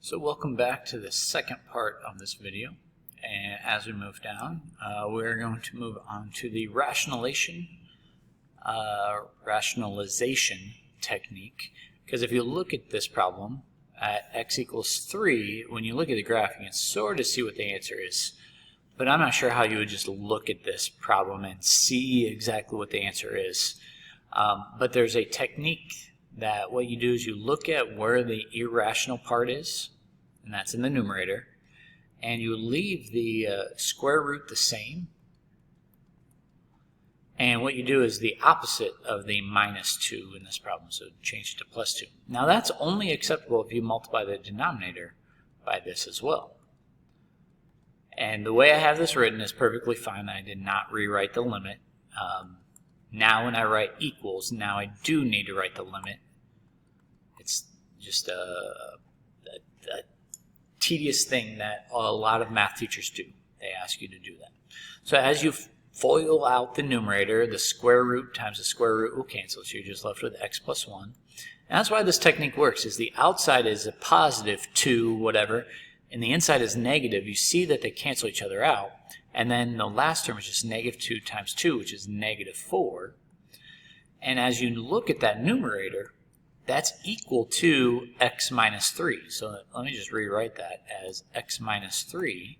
So welcome back to the second part of this video, and as we move down we're going to move on to the rationalization technique, because if you look at this problem at x equals 3, when you look at the graph you can sort of see what the answer is, but I'm not sure how you would just look at this problem and see exactly what the answer is. But there's a technique that what you do is you look at where the irrational part is, and that's in the numerator, and you leave the square root the same, and what you do is the opposite of the minus 2 in this problem, so change it to plus 2. Now that's only acceptable if you multiply the denominator by this as well. And the way I have this written is perfectly fine. I did not rewrite the limit. Now when I write equals, now I do need to write the limit. It's just a tedious thing that a lot of math teachers do. They ask you to do that. So as you FOIL out the numerator, the square root times the square root will cancel, so you're just left with x plus 1. And that's why this technique works, is the outside is a positive 2 whatever, and the inside is negative. You see that they cancel each other out, and then the last term is just negative 2 times 2, which is negative 4. And as you look at that numerator, that's equal to x minus 3. So let me just rewrite that as x minus 3.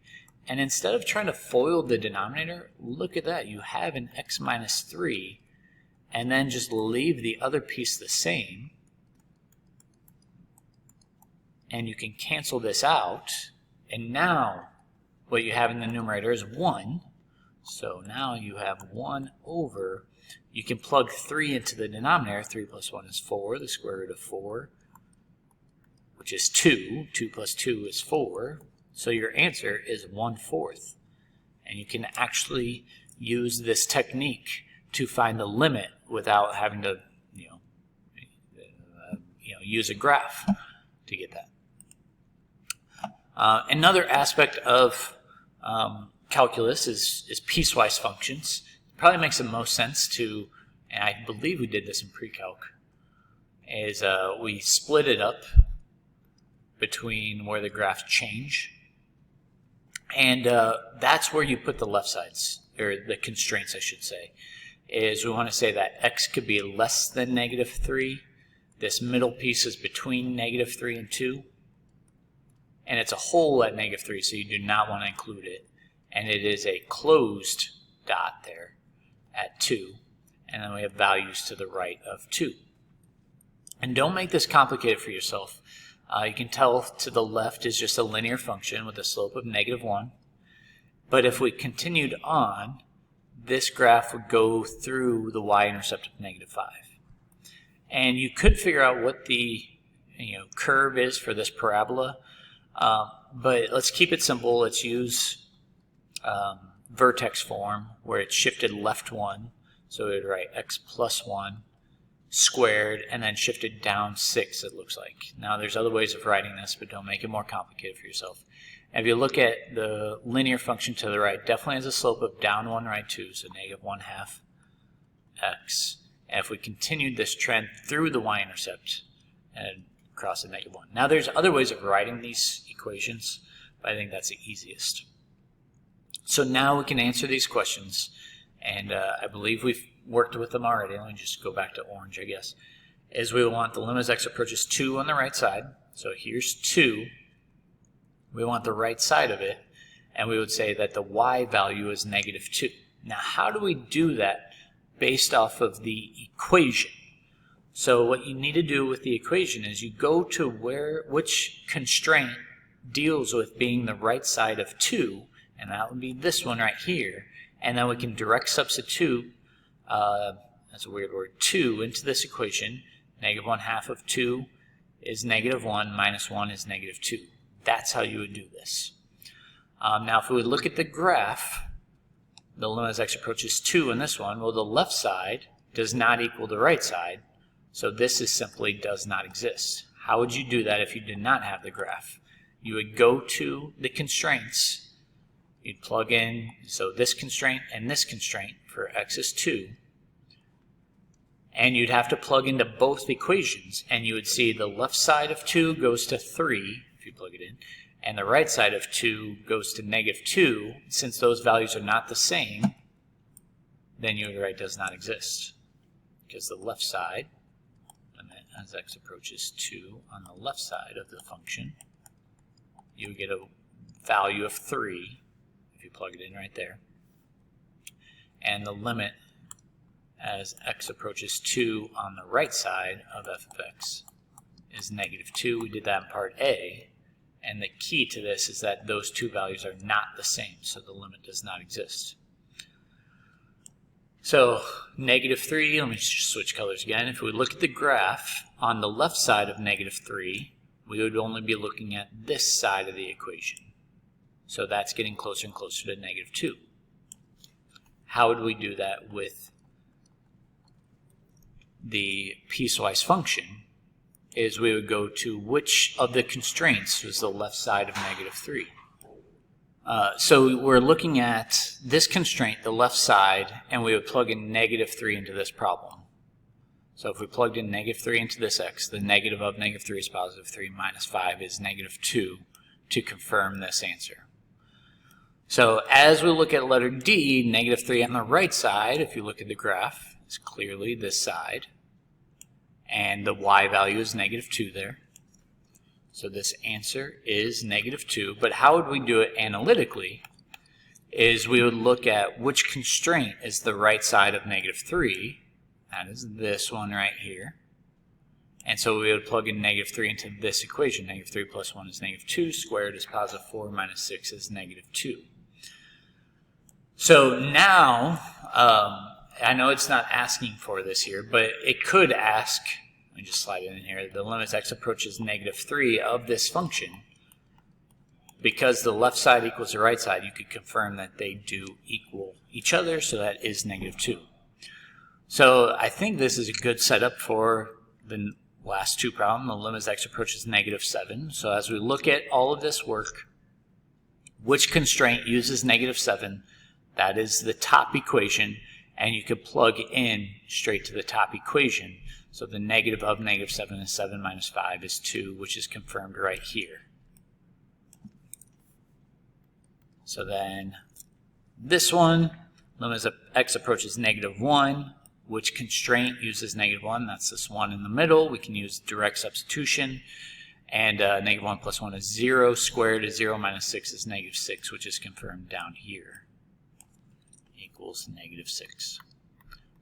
And instead of trying to FOIL the denominator, look at that. You have an x minus 3, and then just leave the other piece the same. And you can cancel this out. And now what you have in the numerator is 1. So now you have 1 over. You can plug 3 into the denominator. 3 plus 1 is 4. The square root of 4, which is 2. 2 plus 2 is 4. So your answer is 1/4. And you can actually use this technique to find the limit without having to use a graph to get that. Another aspect of calculus is piecewise functions. It probably makes the most sense to, and I believe we did this in pre-calc, is we split it up between where the graphs change. And that's where you put the left sides, or the constraints I should say, is we want to say that x could be less than negative 3. This middle piece is between negative 3 and 2. And it's a hole at negative 3, so you do not want to include it. And it is a closed dot there at 2. And then we have values to the right of 2. And don't make this complicated for yourself. You can tell to the left is just a linear function with a slope of negative 1. But if we continued on, this graph would go through the y-intercept of negative 5. And you could figure out what the curve is for this parabola. But let's keep it simple. Let's use vertex form, where it's shifted left 1. So we would write x plus 1 squared, and then shifted down 6, it looks like. Now there's other ways of writing this, but don't make it more complicated for yourself. And if you look at the linear function to the right, definitely has a slope of down 1, right 2, so negative 1/2 x. And if we continued this trend through the y-intercept and cross the negative 1. Now there's other ways of writing these equations, but I think that's the easiest. So now we can answer these questions, and I believe we've worked with them already. Let me just go back to orange, I guess. Is we want the limit as x approaches 2 on the right side. So here's 2. We want the right side of it, and we would say that the y value is negative 2. Now how do we do that based off of the equation? So what you need to do with the equation is you go to which constraint deals with being the right side of 2, and that would be this one right here. And then we can direct substitute, that's a weird word, 2 into this equation. Negative 1/2 of 2 is negative 1, minus 1 is negative 2. That's how you would do this. Now if we would look at the graph, the limit as x approaches 2 in this one, well, the left side does not equal the right side, so this is simply does not exist. How would you do that if you did not have the graph? You would go to the constraints. You'd plug in, so this constraint and this constraint for x is 2. And you'd have to plug into both equations, and you would see the left side of 2 goes to 3. If you plug it in. And the right side of 2 goes to -2. Since those values are not the same, then you would write does not exist. Because the left side, limit as x approaches 2 on the left side of the function, you would get a value of 3 if you plug it in right there. And the limit as x approaches 2 on the right side of f of x is -2. We did that in part A. And the key to this is that those two values are not the same, so the limit does not exist. So -3, let me just switch colors again. If we look at the graph, on the left side of -3, we would only be looking at this side of the equation. So that's getting closer and closer to -2. How would we do that with the piecewise function? Is we would go to which of the constraints was the left side of -3. So we're looking at this constraint, the left side, and we would plug in -3 into this problem. So if we plugged in -3 into this x, the negative of -3 is +3 minus 5 is -2 to confirm this answer. So as we look at letter D, -3 on the right side, if you look at the graph, is clearly this side. And the y value is -2 there. So this answer is -2. But how would we do it analytically? Is we would look at which constraint is the right side of -3. That is this one right here. And so we would plug in -3 into this equation. -3 plus 1 is -2. Squared is +4 minus 6 is -2. So now, I know it's not asking for this here, but it could ask, let me just slide it in here, the limit as x approaches -3 of this function. Because the left side equals the right side, you could confirm that they do equal each other, so that is -2. So I think this is a good setup for the last two problems. The limit as x approaches -7. So as we look at all of this work, which constraint uses -7? That is the top equation. And you could plug in straight to the top equation. So the negative of -7 is 7 minus 5 is 2, which is confirmed right here. So then this one, limit as x approaches -1, which constraint uses -1? That's this one in the middle. We can use direct substitution. And -1 plus 1 is 0. Squared is 0 minus 6 is -6, which is confirmed down here. Equals -6.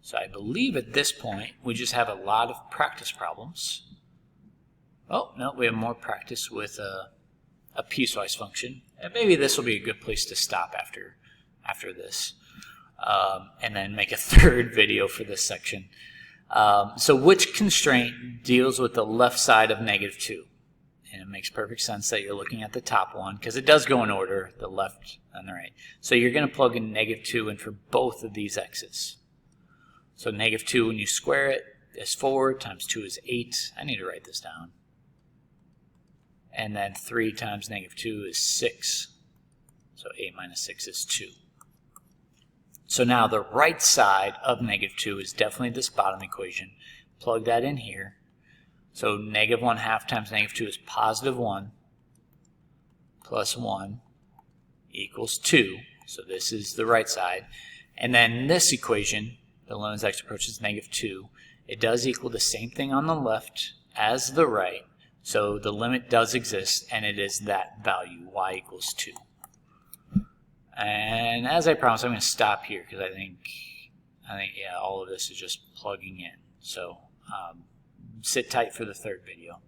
So I believe at this point we just have a lot of practice problems. Oh, no, we have more practice with a piecewise function. And maybe this will be a good place to stop after this. And then make a third video for this section. So which constraint deals with the left side of -2? And it makes perfect sense that you're looking at the top one, because it does go in order, the left and the right. So you're going to plug in -2 in for both of these x's. So -2, when you square it, is 4, times 2 is 8. I need to write this down. And then 3 times -2 is 6. So 8 minus 6 is 2. So now the right side of -2 is definitely this bottom equation. Plug that in here. So -1/2 times -2 is +1 plus 1 equals 2. So this is the right side. And then this equation, the limit as x approaches -2, it does equal the same thing on the left as the right. So the limit does exist, and it is that value, y equals 2. And as I promised, I'm going to stop here because I think yeah, all of this is just plugging in. So sit tight for the third video.